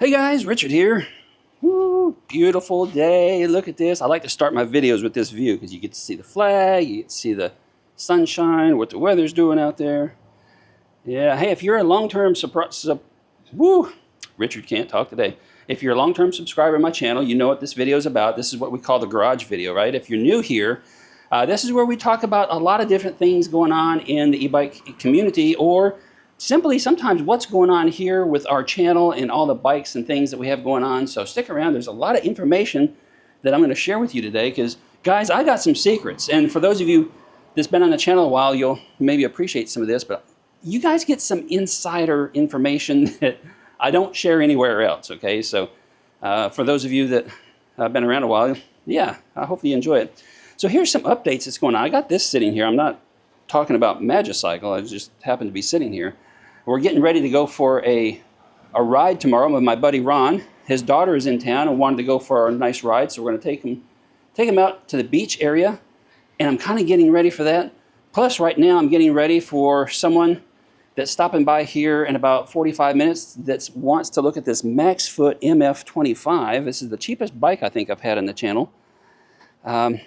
Hey guys, Richard here. Woo, beautiful day. Look at this. I like to start my videos with this view because you get to see the flag, you get to see the sunshine, what the weather's doing out there. Yeah, hey, if you're a long-term Richard can't talk today. If you're a long-term subscriber to my channel, you know what this video is about. This is what we call the garage video, right? If you're new here, this is where we talk about a lot of different things going on in the e-bike community, or simply sometimes what's going on here with our channel and all the bikes and things that we have going on. So stick around. There's a lot of information that I'm going to share with you today because, guys, I got some secrets. And for those of you that's been on the channel a while, you'll maybe appreciate some of this, but you guys get some insider information that I don't share anywhere else, okay? So for those of you that have been around a while, yeah, I hope you enjoy it. So here's some updates that's going on. I got this sitting here. I'm not talking about Magicycle. I just happen to be sitting here. We're getting ready to go for a ride tomorrow with my buddy Ron. His daughter is in town and wanted to go for a nice ride, so we're going to take him out to the beach area, and I'm kind of getting ready for that. Plus, right now, I'm getting ready for someone that's stopping by here in about 45 minutes that wants to look at this Maxfoot MF25. This is the cheapest bike I think I've had on the channel. And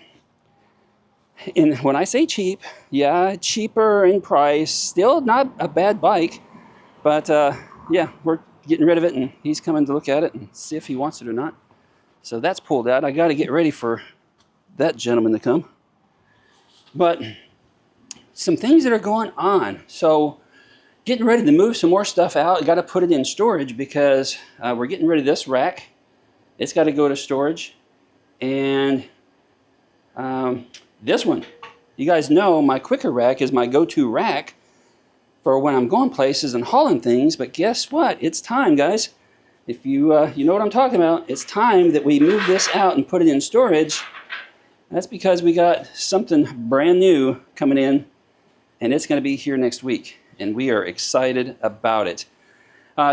when I say cheap, yeah, cheaper in price, still not a bad bike, but yeah, we're getting rid of it, and he's coming to look at it and see if he wants it or not. So that's pulled out. I got to get ready for that gentleman to come. But some things that are going on. So getting ready to move some more stuff out. Got to put it in storage because we're getting rid of this rack. It's got to go to storage. And this one, you guys know my Quicker rack is my go-to rack for when I'm going places and hauling things. But guess what? It's time, guys. If you know what I'm talking about, it's time that we move this out and put it in storage. That's because we got something brand new coming in, and it's going to be here next week, and we are excited about it.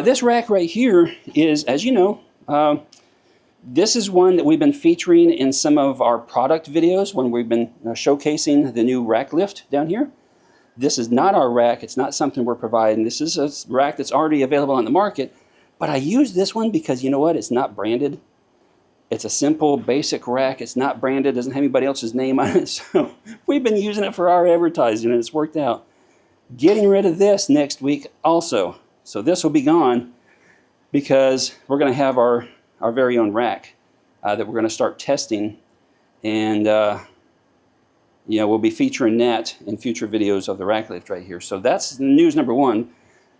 This rack right here is, as you know, this is one that we've been featuring in some of our product videos when we've been showcasing the new rack lift down here. This is not our rack. It's not something we're providing. This is a rack that's already available on the market. But I use this one because, you know what? It's not branded. It's a simple, basic rack. It's not branded. Doesn't have anybody else's name on it. So we've been using it for our advertising, and it's worked out. Getting rid of this next week also. So this will be gone because we're going to have our very own rack that we're going to start testing, and you know, we'll be featuring that in future videos of the rack lift right here. So that's news number one.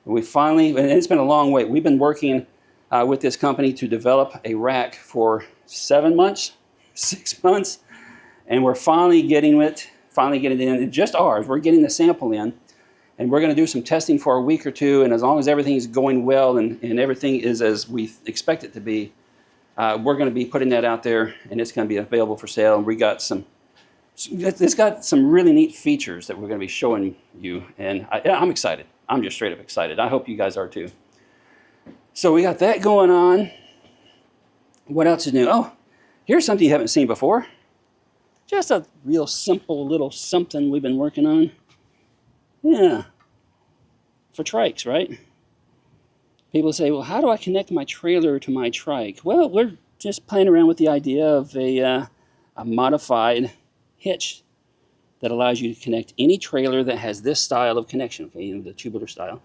We finally, and it's been a long wait, we've been working with this company to develop a rack for 7 months, 6 months, and we're finally getting it in. It's just ours. We're getting the sample in, and we're going to do some testing for a week or two, and as long as everything is going well and everything is as we expect it to be, we're going to be putting that out there, and it's going to be available for sale. And it's got some really neat features that we're going to be showing you, and I'm excited. I'm just straight up excited. I hope you guys are too. So we got that going on. What else is new? Oh, here's something you haven't seen before. Just a real simple little something we've been working on. Yeah, for trikes, right? People say, well, how do I connect my trailer to my trike? Well, we're just playing around with the idea of a modified hitch that allows you to connect any trailer that has this style of connection, okay, you know, the tubular style.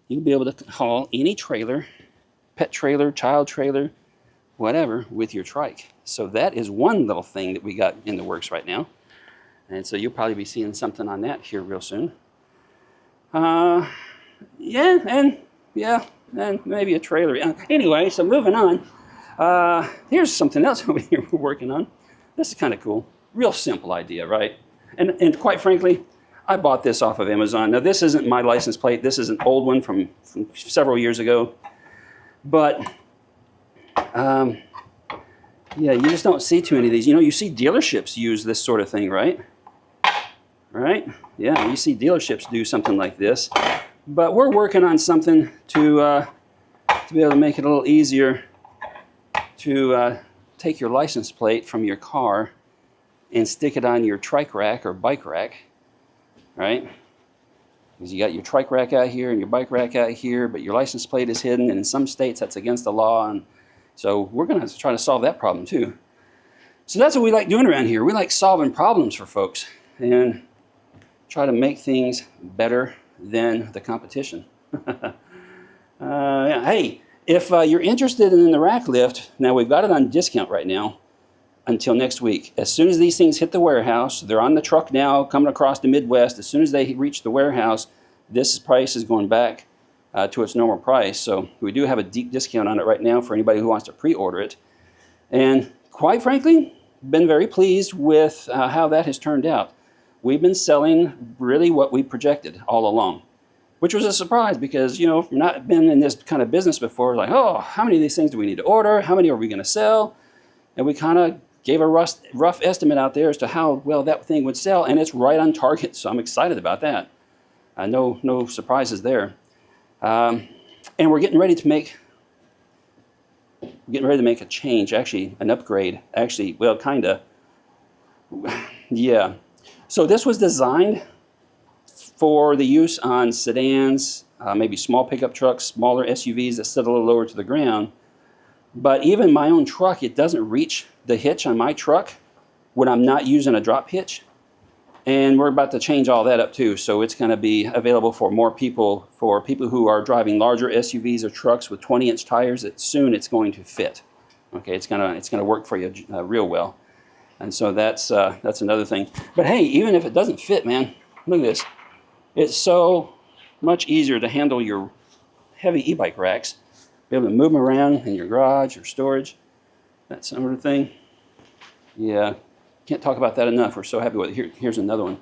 You'll be able to haul any trailer, pet trailer, child trailer, whatever, with your trike. So that is one little thing that we got in the works right now. And so you'll probably be seeing something on that here real soon. Yeah, and maybe a trailer. Anyway, so moving on. Here's something else over here we're working on. This is kind of cool. Real simple idea, right? And quite frankly, I bought this off of Amazon. Now, this isn't my license plate. This is an old one from several years ago. But, yeah, you just don't see too many of these. You know, you see dealerships use this sort of thing, right? Right? Yeah, you see dealerships do something like this. But we're working on something to be able to make it a little easier to take your license plate from your car and stick it on your trike rack or bike rack, right? Because you got your trike rack out here and your bike rack out here, but your license plate is hidden, and in some states that's against the law. And so we're going to try to solve that problem too. So that's what we like doing around here. We like solving problems for folks and try to make things better than the competition. Yeah. Hey, if you're interested in the rack lift, now we've got it on discount right now until next week. As soon as these things hit the warehouse, they're on the truck now coming across the Midwest. As soon as they reach the warehouse, this price is going back to its normal price. So we do have a deep discount on it right now for anybody who wants to pre-order it. And quite frankly, been very pleased with how that has turned out. We've been selling really what we projected all along, which was a surprise because, you know, if you've not been in this kind of business before, like, oh, how many of these things do we need to order? How many are we going to sell? And we kind of gave a rough estimate out there as to how well that thing would sell, and it's right on target, so I'm excited about that. No surprises there. And we're getting ready to make a change, actually, an upgrade. Actually, well, kind of. Yeah. So this was designed for the use on sedans, maybe small pickup trucks, smaller SUVs that sit a little lower to the ground. But even my own truck, it doesn't reach the hitch on my truck when I'm not using a drop hitch. And we're about to change all that up too. So it's going to be available for more people, for people who are driving larger SUVs or trucks with 20-inch tires, that soon it's going to fit. Okay, it's gonna work for you real well. And so that's another thing. But hey, even if it doesn't fit, man, look at this. It's so much easier to handle your heavy e-bike racks. Be able to move them around in your garage or storage, that sort of thing. Yeah, can't talk about that enough. We're so happy with it. Here's another one.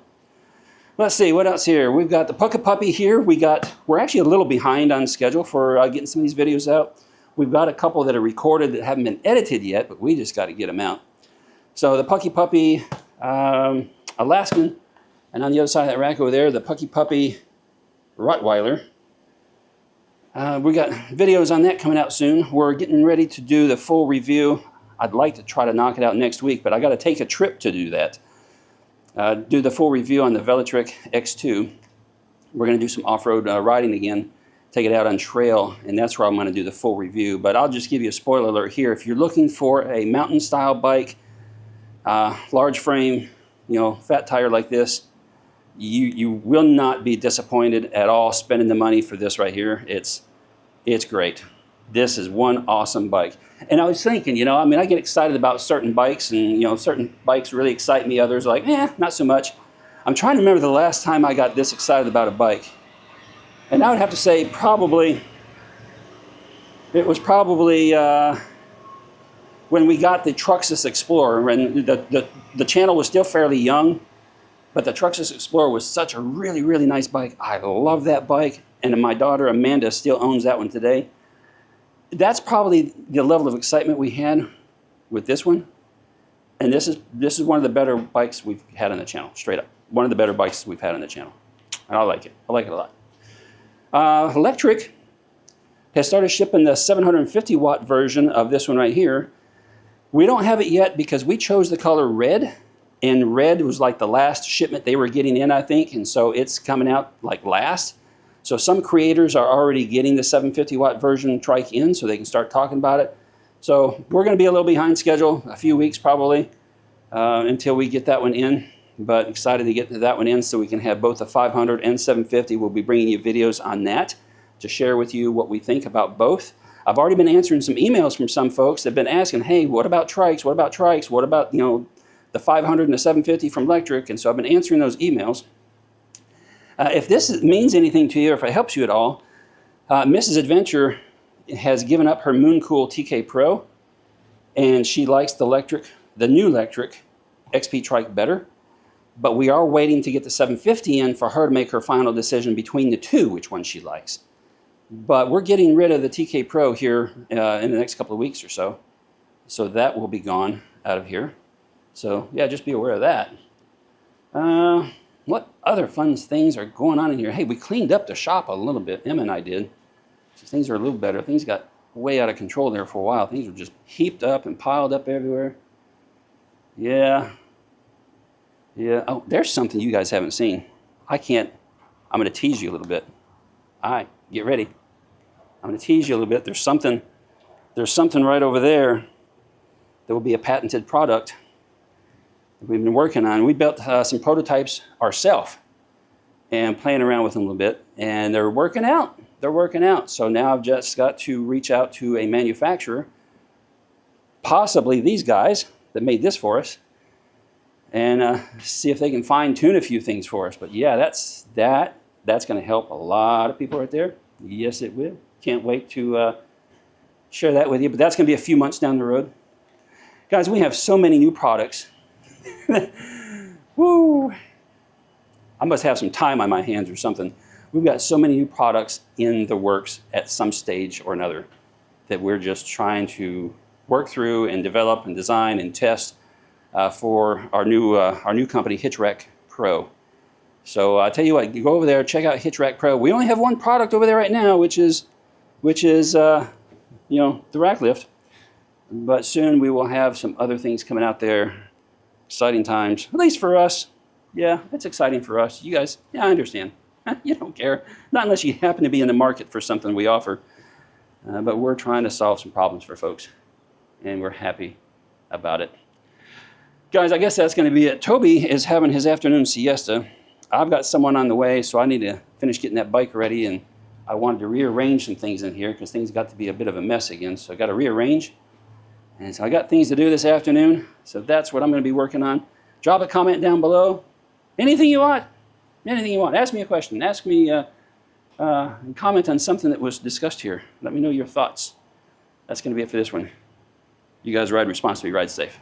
Let's see, what else here? We've got the Pucka Puppy here. We're actually a little behind on schedule for getting some of these videos out. We've got a couple that are recorded that haven't been edited yet, but we just got to get them out. So the Pucky Puppy Alaskan, and on the other side of that rack over there, the Pucky Puppy Rottweiler. We got videos on that coming out soon. We're getting ready to do the full review. I'd like to try to knock it out next week, but I got to take a trip to do that. Do the full review on the Velotric X2. We're going to do some off-road riding again, take it out on trail, and that's where I'm going to do the full review. But I'll just give you a spoiler alert here. If you're looking for a mountain-style bike, large frame, you know, fat tire like this, you will not be disappointed at all spending the money for this right here. It's great. This is one awesome bike. And I was thinking, you know, I mean, I get excited about certain bikes, and, you know, certain bikes really excite me. Others are like, not so much. I'm trying to remember the last time I got this excited about a bike. And I would have to say it was probably when we got the Truxus Explorer, and the channel was still fairly young, but the Truxus Explorer was such a really, really nice bike. I love that bike, and my daughter Amanda still owns that one today. That's probably the level of excitement we had with this one. And this is one of the better bikes we've had on the channel, straight up. One of the better bikes we've had on the channel. And I like it. I like it a lot. Electric has started shipping the 750 watt version of this one right here. We don't have it yet because we chose the color red, and red was like the last shipment they were getting in, I think, and so it's coming out like last. So some creators are already getting the 750 watt version trike in so they can start talking about it. So we're going to be a little behind schedule, a few weeks probably, until we get that one in, but excited to get that one in so we can have both the 500 and 750. We'll be bringing you videos on that to share with you what we think about both. I've already been answering some emails from some folks that have been asking, hey, what about trikes? What about trikes? What about, you know, the 500 and the 750 from Electric? And so I've been answering those emails. If this means anything to you, or if it helps you at all, Mrs. Adventure has given up her Mooncool TK Pro, and she likes the new Electric XP trike better. But we are waiting to get the 750 in for her to make her final decision between the two, which one she likes. But we're getting rid of the TK Pro here in the next couple of weeks or so. So that will be gone out of here. So yeah, just be aware of that. What other fun things are going on in here? Hey, we cleaned up the shop a little bit. Emma and I did. So things are a little better. Things got way out of control there for a while. Things were just heaped up and piled up everywhere. Yeah. Yeah. Oh, there's something you guys haven't seen. I can't I'm going to tease you a little bit. All right, get ready. I'm going to tease you a little bit. There's something right over there that will be a patented product that we've been working on. We built some prototypes ourselves and playing around with them a little bit, and they're working out. They're working out. So now I've just got to reach out to a manufacturer, possibly these guys that made this for us, and see if they can fine-tune a few things for us. But yeah, that's going to help a lot of people right there. Yes, it will. Can't wait to share that with you. But that's going to be a few months down the road. Guys, we have so many new products. Woo! I must have some time on my hands or something. We've got so many new products in the works at some stage or another that we're just trying to work through and develop and design and test for our new company, e-trike Pro. So I tell you what, you go over there, check out e-trike Pro. We only have one product over there right now, which is the rack lift. But soon we will have some other things coming out there. Exciting times, at least for us. Yeah, it's exciting for us. You guys, yeah, I understand. You don't care. Not unless you happen to be in the market for something we offer. But we're trying to solve some problems for folks. And we're happy about it. Guys, I guess that's going to be it. Toby is having his afternoon siesta. I've got someone on the way, so I need to finish getting that bike ready. And I wanted to rearrange some things in here because things got to be a bit of a mess again. So I got to rearrange. And so I got things to do this afternoon. So that's what I'm going to be working on. Drop a comment down below. Anything you want. Anything you want. Ask me a question. Ask me, comment on something that was discussed here. Let me know your thoughts. That's going to be it for this one. You guys ride responsibly, ride safe.